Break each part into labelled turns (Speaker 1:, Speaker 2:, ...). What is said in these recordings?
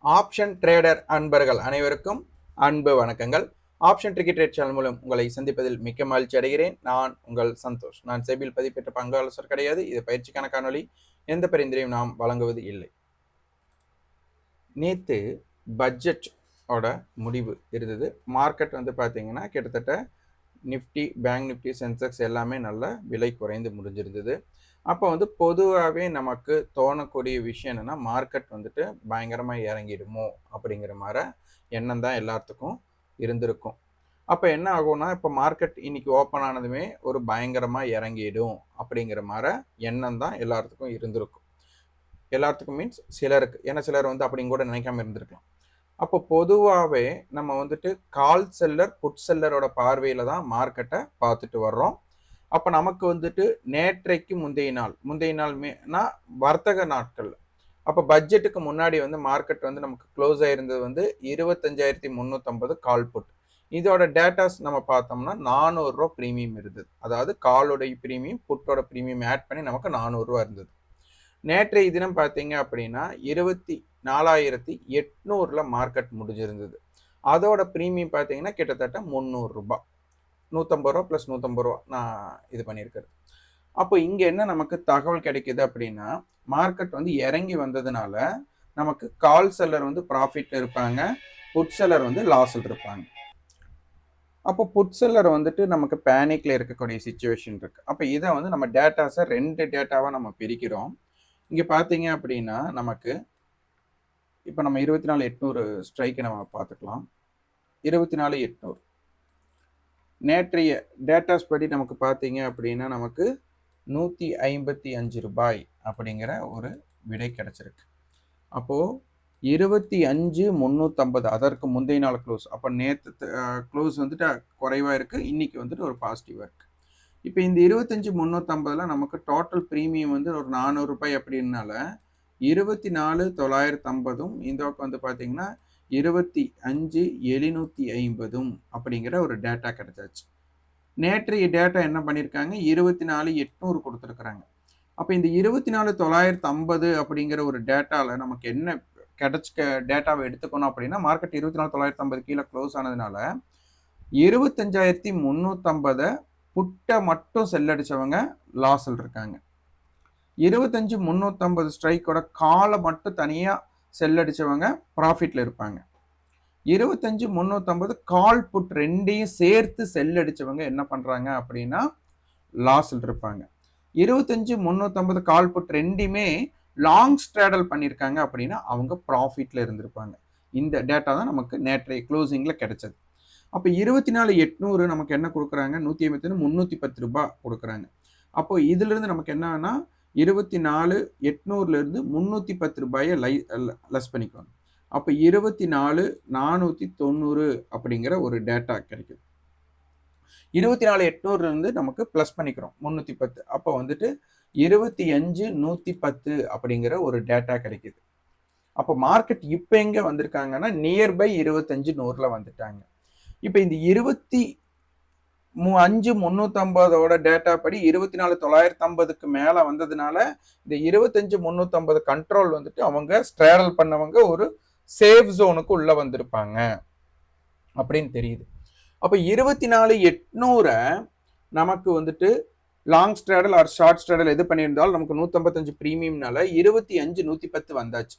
Speaker 1: Option trader அன்பர்கள் அனைவருக்கும் அன்பு வணக்கங்கள். ஆப்ஷன் ட்ரிக்கெட் சேனல் மூலம் உங்களை சந்திப்பதில் மிக்க மகிழ்ச்சி அடைகிறேன். நான் உங்கள் சந்தோஷ். நான் செபியில் பதிப்பெற்ற பங்காளர் கிடையாது. இது பயிற்சிக்கான காணொலி. எந்த பரிந்துரையும் நாம் வழங்குவது இல்லை. நேற்று பட்ஜெட் ஓட முடிவு இருந்தது. மார்க்கெட் வந்து பார்த்தீங்கன்னா கிட்டத்தட்ட நிஃப்டி, பேங்க் நிஃப்டி, சென்செக்ஸ் எல்லாமே நல்ல விலை குறைந்து முடிஞ்சிருந்தது. அப்போ வந்து பொதுவாகவே நமக்கு தோணக்கூடிய விஷயம் என்னென்னா, மார்க்கெட் வந்துட்டு பயங்கரமாக இறங்கிடுமோ அப்படிங்கிற மாதிரி எண்ணம் தான் எல்லாத்துக்கும் இருந்திருக்கும். அப்போ என்ன ஆகும்னா, இப்போ மார்க்கெட் இன்னைக்கு ஓப்பன் ஆனதுமே ஒரு பயங்கரமாக இறங்கிடும் அப்படிங்கிற மாதிரி எண்ணம் தான் எல்லாத்துக்கும் இருந்திருக்கும். எல்லாத்துக்கும் மீன்ஸ் சிலருக்கு, ஏன்னா சிலர் வந்து அப்படிங்க கூட நினைக்காம இருந்திருக்கலாம். அப்போ பொதுவாகவே நம்ம வந்துட்டு கால் செல்லர், புட் செல்லரோட பார்வையில் தான் மார்க்கெட்டை பார்த்துட்டு வர்றோம். அப்போ நமக்கு வந்துட்டு நேற்றைக்கு முந்தைய நாள்னா வர்த்தக நாட்கள், அப்போ பட்ஜெட்டுக்கு முன்னாடி வந்து மார்க்கெட் வந்து நமக்கு க்ளோஸ் ஆயிருந்தது வந்து 25,350 கால் புட். இதோட டேட்டாஸ் நம்ம பார்த்தோம்னா 400 ரூபா ப்ரீமியம் இருந்தது. அதாவது காலோடைய ப்ரீமியம், புட்டோட ப்ரீமியம் ஆட் பண்ணி நமக்கு 400 ரூபா இருந்தது. நேற்றைய தினம் பார்த்தீங்க அப்படின்னா 24,800 மார்க்கெட் முடிஞ்சிருந்தது. அதோட ப்ரீமியம் பார்த்தீங்கன்னா கிட்டத்தட்ட 300 ரூபாய், 150 ரூபா ப்ளஸ் 150 ரூபா நான் இது பண்ணியிருக்கிறது. அப்போ இங்கே என்ன நமக்கு தகவல் கிடைக்குது அப்படின்னா, மார்க்கெட் வந்து இறங்கி வந்ததுனால நமக்கு கால் செல்லர் வந்து ப்ராஃபிட்ல இருப்பாங்க, புட் செல்லர் வந்து லாஸில் இருப்பாங்க. அப்போ புட் செல்லர் வந்துட்டு நமக்கு பேனிக்ல இருக்கக்கூடிய சிச்சுவேஷன் இருக்கு. அப்போ இதை வந்து நம்ம டேட்டாஸை 2 டேட்டாவாக நம்ம பிரிக்கிறோம். இங்கே பார்த்தீங்க அப்படின்னா நமக்கு இப்போ நம்ம 24,800 ஸ்ட்ரைக்கை நம்ம பார்த்துக்கலாம். 24,800 நேற்றைய டேட்டாஸ் படி நமக்கு பார்த்தீங்க அப்படின்னா நமக்கு 155 ரூபாய் அப்படிங்கிற ஒரு விடை கிடைச்சிருக்கு. அப்போது 25,350 அதற்கு முந்தைய நாள் க்ளோஸ். அப்போ நேற்று க்ளோஸ் வந்துட்டு குறைவாக இருக்குது, இன்னைக்கு வந்துட்டு ஒரு பாசிட்டிவாக இருக்குது. இப்போ இந்த 25,350 நமக்கு டோட்டல் ப்ரீமியம் வந்து ஒரு 400 ரூபாய் அப்படின்னால 24,950 இந்த பக்கம் வந்து பார்த்தீங்கன்னா 25,750 அப்படிங்கிற ஒரு டேட்டா கிடைச்சாச்சு. நேற்றைய டேட்டா என்ன பண்ணியிருக்காங்க, 24,800 கொடுத்துருக்குறாங்க. அப்போ இந்த 24,950 அப்படிங்கிற ஒரு டேட்டாவில் நமக்கு என்ன கிடைச்ச டேட்டாவை எடுத்துக்கணும் அப்படின்னா, மார்க்கெட் 24,950 கீழே க்ளோஸ் ஆனதுனால 25,350 புட்டை மட்டும் செல் அடித்தவங்க லாஸில் இருக்காங்க. 25,350 ஸ்ட்ரைக்கோட காலை மட்டும் தனியாக செல் அடித்தவங்க ப்ராஃபிட்டில் இருப்பாங்க. 25,350 கால் புட் ரெண்டையும் சேர்த்து செல் அடித்தவங்க என்ன பண்ணுறாங்க அப்படின்னா லாஸில் இருப்பாங்க. 25,350 கால் புட் ரெண்டுமே லாங் ஸ்ட்ராடல் பண்ணியிருக்காங்க அப்படின்னா அவங்க ப்ராஃபிட்டில் இருந்திருப்பாங்க. இந்த டேட்டா தான் நமக்கு நேற்றைய க்ளோசிங்கில் கிடைச்சது. அப்போ 24,800 நமக்கு என்ன கொடுக்குறாங்க, 151 310 ரூபாய் கொடுக்குறாங்க. அப்போ இதிலிருந்து நமக்கு என்னன்னா 24,800 310 ரூபாயை லெஸ் பண்ணிக்கணும். அப்போ 24,490 அப்படிங்கிற ஒரு டேட்டா கிடைக்குது. 24,800 நமக்கு ப்ளஸ் பண்ணிக்கிறோம் 310. அப்போ வந்துட்டு 25,110 அப்படிங்கிற ஒரு டேட்டா கிடைக்குது. அப்போ மார்க்கெட் இப்போ எங்கே வந்திருக்காங்கன்னா நியர்பை 25,100 வந்துட்டாங்க. இப்போ இந்த 25,350 டேட்டா படி 24,950 மேலே வந்ததுனால இந்த 25,350 கண்ட்ரோல் வந்துட்டு அவங்க ஸ்ட்ராடல் பண்ணவங்க ஒரு சேஃப் ஜோனுக்கு உள்ள வந்திருப்பாங்க அப்படின்னு தெரியுது. அப்போ 24,800 நமக்கு வந்துட்டு long straddle or short straddle எது பண்ணியிருந்தாலும் நமக்கு 155 ப்ரீமியம்னால 25,110 வந்தாச்சு.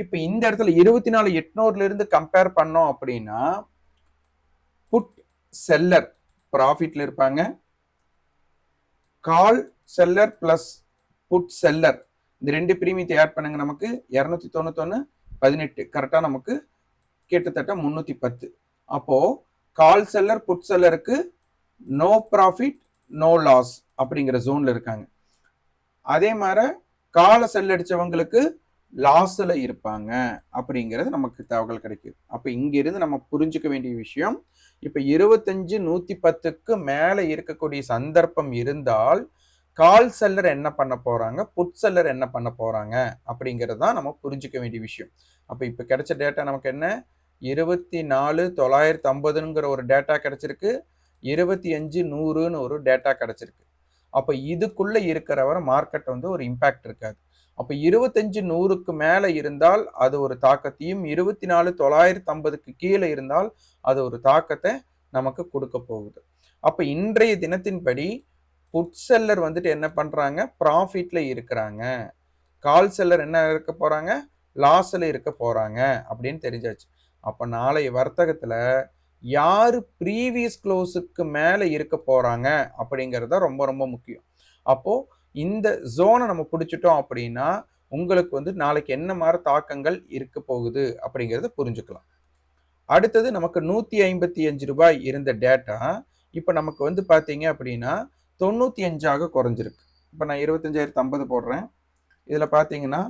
Speaker 1: இப்போ இந்த இடத்துல 24,800 கம்பேர் பண்ணோம் அப்படின்னா புட் செல்லர் ப்ராஃபிட்ல இருப்பாங்க, call seller plus put seller இந்த 2 ப்ரீமியத்தை ஆட் பண்ணுங்க, நமக்கு 291 18 கரெக்டாக நமக்கு கிட்டத்தட்ட 310. அப்போ கால் செல்லர் புட் செல்லருக்கு நோ ப்ராஃபிட் நோ லாஸ் அப்படிங்கிற ஜோன்ல இருக்காங்க. அதே மாதிரி கால செல் அடிச்சவங்களுக்கு லாஸ்ல இருப்பாங்க அப்படிங்கிறது நமக்கு தகவல் கிடைக்குது. அப்போ இங்கிருந்து நம்ம புரிஞ்சுக்க வேண்டிய விஷயம், இப்போ 25,110க்கு மேலே இருக்கக்கூடிய சந்தர்ப்பம் இருந்தால் கால் செல்லர் என்ன பண்ண போறாங்க, புட் செல்லர் என்ன பண்ண போறாங்க அப்படிங்கிறது தான் நம்ம புரிஞ்சுக்க வேண்டிய விஷயம். அப்போ இப்போ கிடைச்ச டேட்டா நமக்கு என்ன, 24,950ங்கிற ஒரு டேட்டா கிடைச்சிருக்கு, 25,100ன்னு ஒரு டேட்டா கிடைச்சிருக்கு. அப்போ இதுக்குள்ள இருக்கிற வரை மார்க்கெட் வந்து ஒரு இம்பாக்ட் இருக்காது. அப்போ 25,100க்கு மேலே இருந்தால் அது ஒரு தாக்கத்தையும், 24,950க்கு கீழே இருந்தால் அது ஒரு தாக்கத்தை நமக்கு கொடுக்க போகுது. அப்போ இன்றைய தினத்தின்படி புட் செல்லர் வந்துட்டு என்ன பண்றாங்க, ப்ராஃபிட்ல இருக்கிறாங்க. கால் செல்லர் என்ன இருக்க போறாங்க, லாஸ்ல இருக்க போறாங்க அப்படின்னு தெரிஞ்சாச்சு. அப்ப நாளைய வர்த்தகத்துல யாரு ப்ரீவியஸ் க்ளோஸுக்கு மேல இருக்க போறாங்க அப்படிங்கிறது ரொம்ப ரொம்ப முக்கியம். அப்போ இந்த ஜோனை நம்ம பிடிச்சிட்டோம் அப்படின்னா உங்களுக்கு வந்து நாளைக்கு என்ன மாதிரி தாக்கங்கள் இருக்க போகுது அப்படிங்கிறத புரிஞ்சுக்கலாம். அடுத்தது நமக்கு 155 ரூபாய் இருந்த டேட்டா இப்போ நமக்கு வந்து பார்த்தீங்க அப்படின்னா 95ஆக குறைஞ்சிருக்கு. இப்போ நான் 25,050 போடுறேன். இதில் பார்த்தீங்கன்னா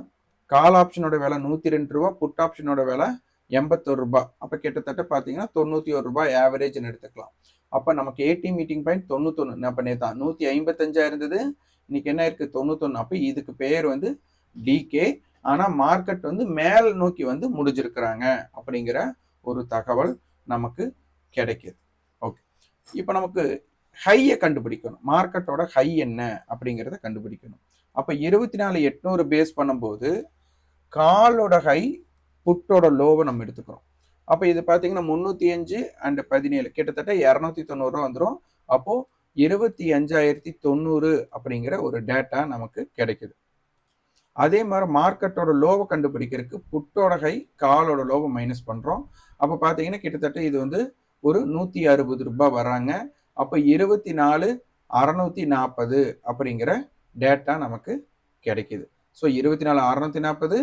Speaker 1: கால் ஆப்ஷனோட விலை 102 ரூபா, புட் ஆப்ஷனோட விலை 81 ரூபாய். அப்போ கிட்டத்தட்ட பார்த்தீங்கன்னா 91 ரூபாய் ஆவரேஜ்னு எடுத்துக்கலாம். அப்போ நமக்கு ஏடி மீட்டிங் பாயிண்ட் 91. அப்போ நேற்று 155 இருந்தது, இன்னைக்கு என்ன இருக்கு 91. அப்போ இதுக்கு பேர் வந்து டிகே. ஆனால் மார்க்கெட் வந்து மேல் நோக்கி வந்து முடிஞ்சிருக்கிறாங்க அப்படிங்கிற ஒரு தகவல் நமக்கு கிடைக்குது. ஓகே, இப்போ நமக்கு ஹையை கண்டுபிடிக்கணும். மார்க்கெட்டோட ஹை என்ன அப்படிங்கிறத கண்டுபிடிக்கணும். அப்போ 24,800 பேஸ் பண்ணும்போது காலோட ஹை புட்டோட லோவை நம்ம எடுத்துக்கிறோம். அப்போ இது பார்த்தீங்கன்னா 305 அண்ட் 17 கிட்டத்தட்ட 290 ரூபா வந்துடும். அப்போ 25,090 அப்படிங்கிற ஒரு டேட்டா நமக்கு கிடைக்குது. அதே மாதிரி மார்க்கெட்டோட லோவை கண்டுபிடிக்கிறதுக்கு புட்டோட ஹை காலோட லோவை மைனஸ் பண்ணுறோம். அப்போ பார்த்தீங்கன்னா கிட்டத்தட்ட இது வந்து ஒரு 160 ரூபாய் வராங்க. அப்போ 24,640 அப்படிங்கிற டேட்டா நமக்கு கிடைக்குது. ஸோ 24,640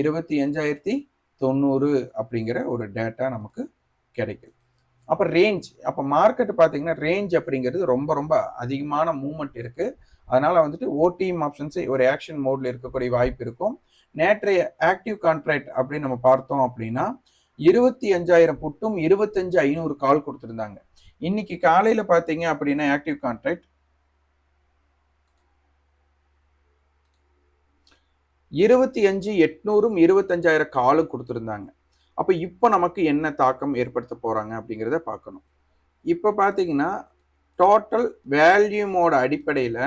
Speaker 1: 25,090 அப்படிங்கிற ஒரு டேட்டா நமக்கு கிடைக்குது. அப்போ ரேஞ்ச், அப்போ மார்க்கெட் பார்த்தீங்கன்னா ரேஞ்ச் அப்படிங்கிறது ரொம்ப ரொம்ப அதிகமான மூவ்மெண்ட் இருக்கு. அதனால வந்துட்டு ஓடிஎம் ஆப்ஷன்ஸ் ஒரு ஆக்ஷன் மோட்ல இருக்கக்கூடிய வாய்ப்பு இருக்கும். நேற்றைய ஆக்டிவ் கான்ட்ராக்ட் அப்படின்னு நம்ம பார்த்தோம் அப்படின்னா 25,000 புட்டும் 25,500 கால் கொடுத்துருந்தாங்க. இன்னைக்கு காலையில பார்த்தீங்க அப்படின்னா ஆக்டிவ் கான்ட்ராக்ட் 25,800ம் 25,000 காலும் கொடுத்துருந்தாங்க. அப்போ இப்போ நமக்கு என்ன தாக்கம் ஏற்படுத்த போறாங்க அப்படிங்கிறத பார்க்கணும். இப்போ பார்த்தீங்கன்னா டோட்டல் வேல்யூமோட அடிப்படையில்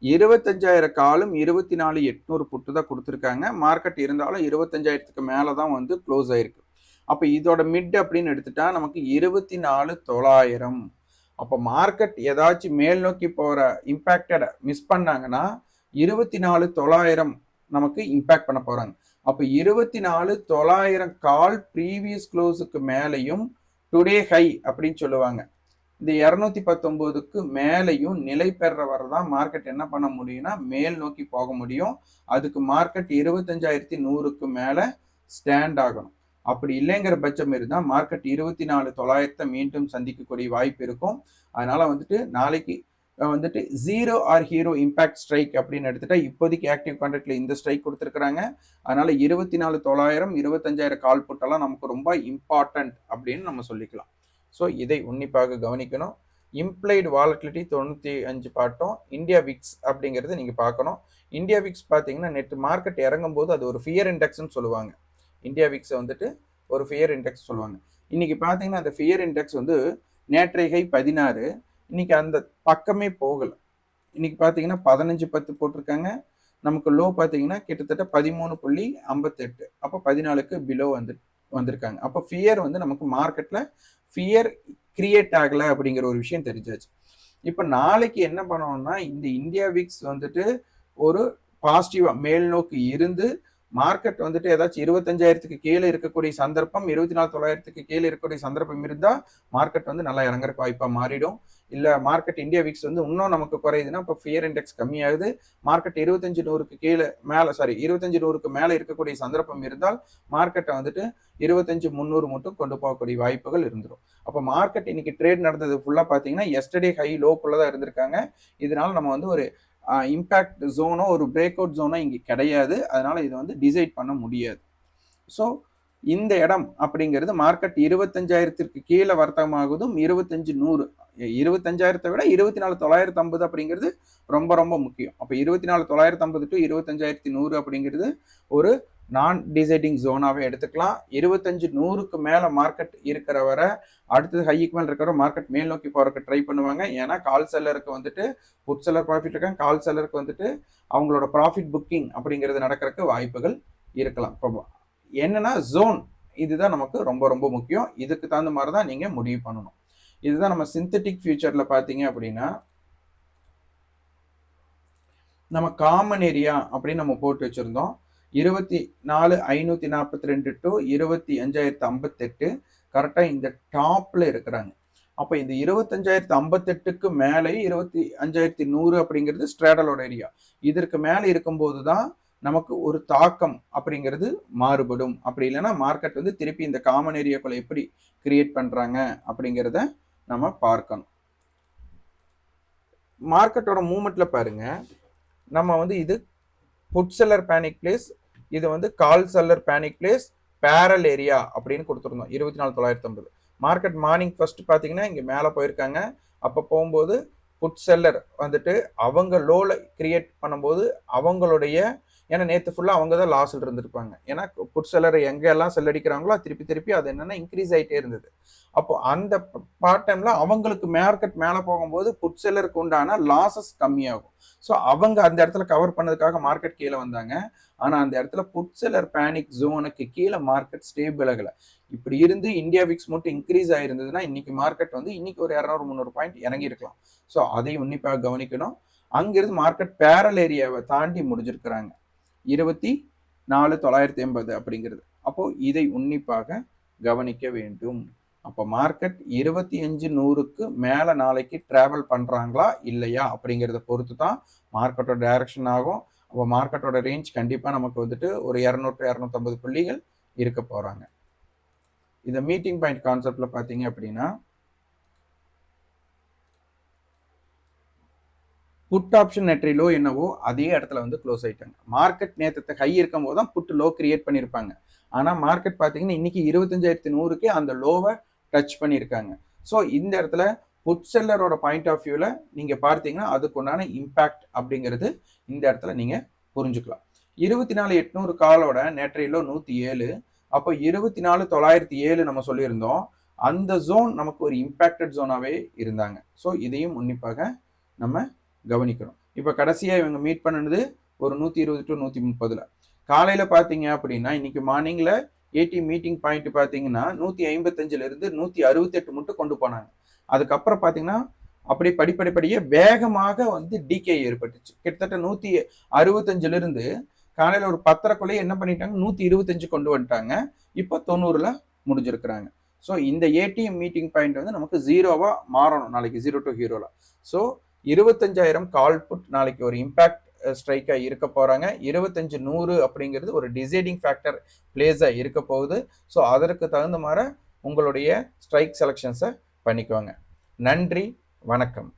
Speaker 1: 25,000 காலும் 24,800 புட்டு தான் கொடுத்துருக்காங்க. மார்க்கெட் இருந்தாலும் 25,000க்கு மேலே தான் வந்து க்ளோஸ் ஆயிருக்கு. அப்போ இதோட மிட் அப்படின்னு எடுத்துட்டா நமக்கு 24,900. அப்போ மார்க்கெட் ஏதாச்சும் மேல் நோக்கி போகிற இம்பேக்டட் மிஸ் பண்ணாங்கன்னா 24,900 நமக்கு இம்பேக்ட் பண்ண போறாங்க. அப்போ 24,900 கால் ப்ரீவியஸ் க்ளோஸுக்கு மேலையும் டுடே ஹை அப்படின்னு சொல்லுவாங்க. இந்த 219க்கு மேலையும் நிலை பெற வரதான் மார்க்கெட் என்ன பண்ண முடியும்னா மேல் நோக்கி போக முடியும். அதுக்கு மார்க்கெட் 25,100க்கு மேல ஸ்டாண்ட் ஆகணும். அப்படி இல்லைங்கிற பட்சம் இருந்தால் மார்க்கெட் 24,900 மீண்டும் சந்திக்கக்கூடிய வாய்ப்பு இருக்கும். அதனால வந்துட்டு நாளைக்கு வந்துட்டு 0 ஆர் ஹீரோ இம்பாக்ட் ஸ்ட்ரைக் அப்படின்னு எடுத்துட்டா இப்போதைக்கு ஆக்டிவ் கான்ட்ராக்ட்ல இந்த ஸ்ட்ரைக் கொடுத்துருக்காங்க. அதனால 24,900 25,000 கால் புட்டெல்லாம் நமக்கு ரொம்ப இம்பார்ட்டன்ட் அப்படின்னு நம்ம சொல்லிக்கலாம். ஸோ இதை உன்னிப்பாக கவனிக்கணும். இம்ப்ளைடு வாலட்டிலிட்டி 95 பார்த்தோம். இந்தியா விக்ஸ் அப்படிங்கிறது நீங்கள் பார்க்கணும். இந்தியா விக்ஸ் பார்த்தீங்கன்னா நேற்று மார்க்கெட் இறங்கும் போது அது ஒரு ஃபியர் இண்டெக்ஸ்ன்னு சொல்லுவாங்க. இந்தியா விக்ஸை வந்துட்டு ஒரு ஃபியர் இண்டெக்ஸ் சொல்லுவாங்க. இன்னைக்கு பார்த்தீங்கன்னா அந்த ஃபியர் இண்டெக்ஸ் வந்து நேற்றைய ஹை 16, இன்னைக்கு அந்த பக்கமே போகலை. இன்னைக்கு பார்த்தீங்கன்னா 15.10 போட்டிருக்காங்க. நமக்கு லோ பார்த்தீங்கன்னா கிட்டத்தட்ட 13.58. அப்போ 14க்கு பிலோ வந்திருக்காங்க. அப்போ ஃபியர் வந்து நமக்கு மார்க்கெட்ல ஃபியர் கிரியேட் ஆகலை அப்படிங்கிற ஒரு விஷயம் தெரிஞ்சாச்சு. இப்போ நாளைக்கு என்ன பண்ணணும்னா இந்த இந்தியா விக்ஸ் வந்துட்டு ஒரு பாசிட்டிவா மேல் நோக்கி இருந்து மார்க்கெட் வந்துட்டு ஏதாச்சும் 25,000க்கு கீழே இருக்கக்கூடிய சந்தர்ப்பம் 24,900க்கு கீழே இருக்கக்கூடிய சந்தர்ப்பம் இருந்தால் மார்க்கெட் வந்து நல்லா இறங்குறக்கு வாய்ப்பாக மாறிடும். இல்லை மார்க்கெட் இந்தியா விக்ஸ் வந்து இன்னும் நமக்கு குறையுதுன்னா இப்போ ஃபியர் இண்டெக்ஸ் கம்மியாகுது. மார்க்கெட் 25,100க்கு கீழே மேலே 25,100க்கு மேலே இருக்கக்கூடிய சந்தர்ப்பம் இருந்தால் மார்க்கெட்டை வந்துட்டு 25,300 மட்டும் கொண்டு போகக்கூடிய வாய்ப்புகள் இருந்துடும். அப்போ மார்க்கெட் இன்னைக்கு ட்ரேட் நடந்தது ஃபுல்லாக பார்த்தீங்கன்னா எஸ்டர்டே ஹை லோக்குள்ளே தான் இருந்திருக்காங்க. இதனால நம்ம வந்து ஒரு இம்பேக்ட் ஜோனோ ஒரு பிரேக் அவுட் ஜோனோ இங்கே கிடையாது. அதனால இதை வந்து டிசைட் பண்ண முடியாது. ஸோ இந்த இடம் அப்படிங்கிறது மார்க்கெட் 25,000க்கு கீழே வர்த்தகமாகுதும் 25,100 25,000 விட 24,950 அப்படிங்கிறது ரொம்ப ரொம்ப முக்கியம். அப்போ 24,950 டு 25,100 அப்படிங்கிறது ஒரு நான் டிசைடிங் ஜோனாவே எடுத்துக்கலாம். 25-100க்கு மேல மார்க்கெட் இருக்கிற வரை அடுத்தது ஹைக்கு மேல இருக்கிற மார்க்கெட் மேல் நோக்கி போறதுக்கு ட்ரை பண்ணுவாங்க. ஏன்னா கால் செல்லருக்கு வந்துட்டு புட் செல்லர் ப்ராஃபிட் இருக்காங்க, கால் செல்லருக்கு வந்துட்டு அவங்களோட ப்ராஃபிட் புக்கிங் அப்படிங்கிறது நடக்கிறதுக்கு வாய்ப்புகள் இருக்கலாம். இப்போ என்னன்னா ஜோன் இதுதான் நமக்கு ரொம்ப ரொம்ப முக்கியம். இதுக்கு தகுந்த மாதிரி தான் நீங்க முடிவு பண்ணணும். இதுதான் நம்ம சிந்தட்டிக் ஃபியூச்சர்ல பாத்தீங்க அப்படின்னா நம்ம காமன் ஏரியா அப்படின்னு நம்ம போட்டு வச்சிருந்தோம். 24,542 டு 25,058 கரெக்டா இந்த டாப்ல இருக்கிறாங்க. அப்ப இந்த 25,058க்கு மேலே 25,100 அப்படிங்கிறது ஸ்ட்ராடலோட ஏரியா. இதற்கு மேல இருக்கும்போது தான் நமக்கு ஒரு தாக்கம் அப்படிங்கிறது மாறுபடும். அப்படி இல்லைன்னா மார்க்கெட் வந்து திருப்பி இந்த காமன் ஏரியாக்குள்ள எப்படி கிரியேட் பண்றாங்க அப்படிங்கிறத நம்ம பார்க்கணும். மார்க்கெட்டோட மூவ்மெண்ட்ல பாருங்க, நம்ம வந்து இது புட் செல்லர் பேனிக் பிளேஸ், இது வந்து கால் செல்லர் பேனிக் பிளேஸ், பேரல் ஏரியா அப்படின்னு கொடுத்துருந்தோம் 24,950. மார்க்கெட் மார்னிங் ஃபர்ஸ்ட் பார்த்தீங்கன்னா இங்கே மேலே போயிருக்காங்க. அப்போ போகும்போது புட் செல்லர் வந்துட்டு அவங்க லோல கிரியேட் பண்ணும்போது அவங்களுடைய, ஏன்னா நேற்று ஃபுல்லாக அவங்க தான் லாஸில் இருந்திருப்பாங்க. ஏன்னா புட் செல்லரை எங்கெல்லாம் செல் அடிக்கிறாங்களோ திருப்பி திருப்பி அது என்னன்னா இன்க்ரீஸ் ஆகிட்டே இருந்தது. அப்போ அந்த பார்ட் டைம்ல அவங்களுக்கு மார்க்கெட் மேலே போகும்போது புட் செல்லருக்கு உண்டான லாசஸ் கம்மியாகும். ஸோ அவங்க அந்த இடத்துல கவர் பண்ணதுக்காக மார்க்கெட் கீழே வந்தாங்க. ஆனால் அந்த இடத்துல புட் செல்லர் பேனிக் ஜோனுக்கு கீழே மார்க்கெட் ஸ்டேபிள் ஆகலை. இப்படி இருந்து இந்தியா விக்ஸ் மட்டும் இன்க்ரீஸ் ஆயிருந்ததுன்னா இன்னைக்கு மார்க்கெட் வந்து இன்னைக்கு ஒரு 200-300 பாயிண்ட் இறங்கி இருக்கலாம். ஸோ அதையும் உன்னிப்பாக கவனிக்கணும். அங்கிருந்து மார்க்கெட் பேரல் ஏரியாவை தாண்டி முடிஞ்சிருக்கிறாங்க 24,980 அப்படிங்கிறது. அப்போ இதை உன்னிப்பாக கவனிக்க வேண்டும். அப்போ மார்க்கெட் 25,100க்கு மேல நாளைக்கு டிராவல் பண்றாங்களா இல்லையா அப்படிங்கிறத பொறுத்து தான் மார்க்கெட்டோட டைரக்ஷன் ஆகும். அப்போ மார்க்கெட்டோட ரேஞ்ச் கண்டிப்பா நமக்கு வந்துட்டு ஒரு 200-250 புள்ளிகள் இருக்க போறாங்க. இந்த மீட்டிங் பாயிண்ட் கான்செப்ட்ல பாத்தீங்க அப்படின்னா புட் ஆப்ஷன் நெட்ரி லோ என்னவோ அதே இடத்துல வந்து க்ளோஸ் ஆயிட்டாங்க. மார்க்கெட் நேற்று ஹை இருக்கும் போது தான் புட் லோ கிரியேட் பண்ணியிருப்பாங்க. ஆனால் மார்க்கெட் பார்த்தீங்கன்னா இன்னைக்கு 25,100க்கு அந்த லோவை டச் பண்ணியிருக்காங்க. ஸோ இந்த இடத்துல புட் செல்லரோட பாயிண்ட் ஆஃப் வியூவில் நீங்கள் பார்த்தீங்கன்னா அதுக்குண்டான இம்பேக்ட் அப்படிங்கிறது இந்த இடத்துல நீங்கள் புரிஞ்சுக்கலாம். 24,800 காலோட நேற்றையிலோ 107. அப்போ 24,907 நம்ம சொல்லியிருந்தோம். அந்த ஜோன் நமக்கு ஒரு இம்பேக்டட் ஜோனாகவே இருந்தாங்க. ஸோ இதையும் உன்னிப்பாக நம்ம கவனிக்கணும். இப்போ கடைசியாக இவங்க மீட் பண்ணது ஒரு 120 to 130. காலையில் பார்த்தீங்க அப்படின்னா இன்னைக்கு மார்னிங்கில் ஏடி மீட்டிங் பாயிண்ட் பார்த்தீங்கன்னா 155 168 மட்டும் கொண்டு போனாங்க. அதுக்கப்புறம் பார்த்தீங்கன்னா அப்படி படிப்படிப்படியே வேகமாக வந்து டிகே ஏற்பட்டுச்சு. கிட்டத்தட்ட 165 காலையில் ஒரு 10:30 என்ன பண்ணிட்டாங்க 125 கொண்டு வந்துட்டாங்க. இப்போ 90ல் முடிஞ்சிருக்கிறாங்க. ஸோ இந்த ஏடிஎம் மீட்டிங் பாயிண்ட் வந்து நமக்கு 0வா மாறணும் நாளைக்கு 0 to ஹீரோல. ஸோ 25,000 கால் புட் நாளைக்கு ஒரு இம்பாக்ட் ஸ்ட்ரைக்கா இருக்க போறாங்க. 25,100 அப்படிங்கிறது ஒரு டிசைடிங் ஃபேக்டர் பிளேஸா இருக்க போகுது. ஸோ அதற்கு தகுந்த மாதிரி உங்களுடைய ஸ்ட்ரைக் செலக்ஷன்ஸை பண்ணிக்குவாங்க. நன்றி, வணக்கம்.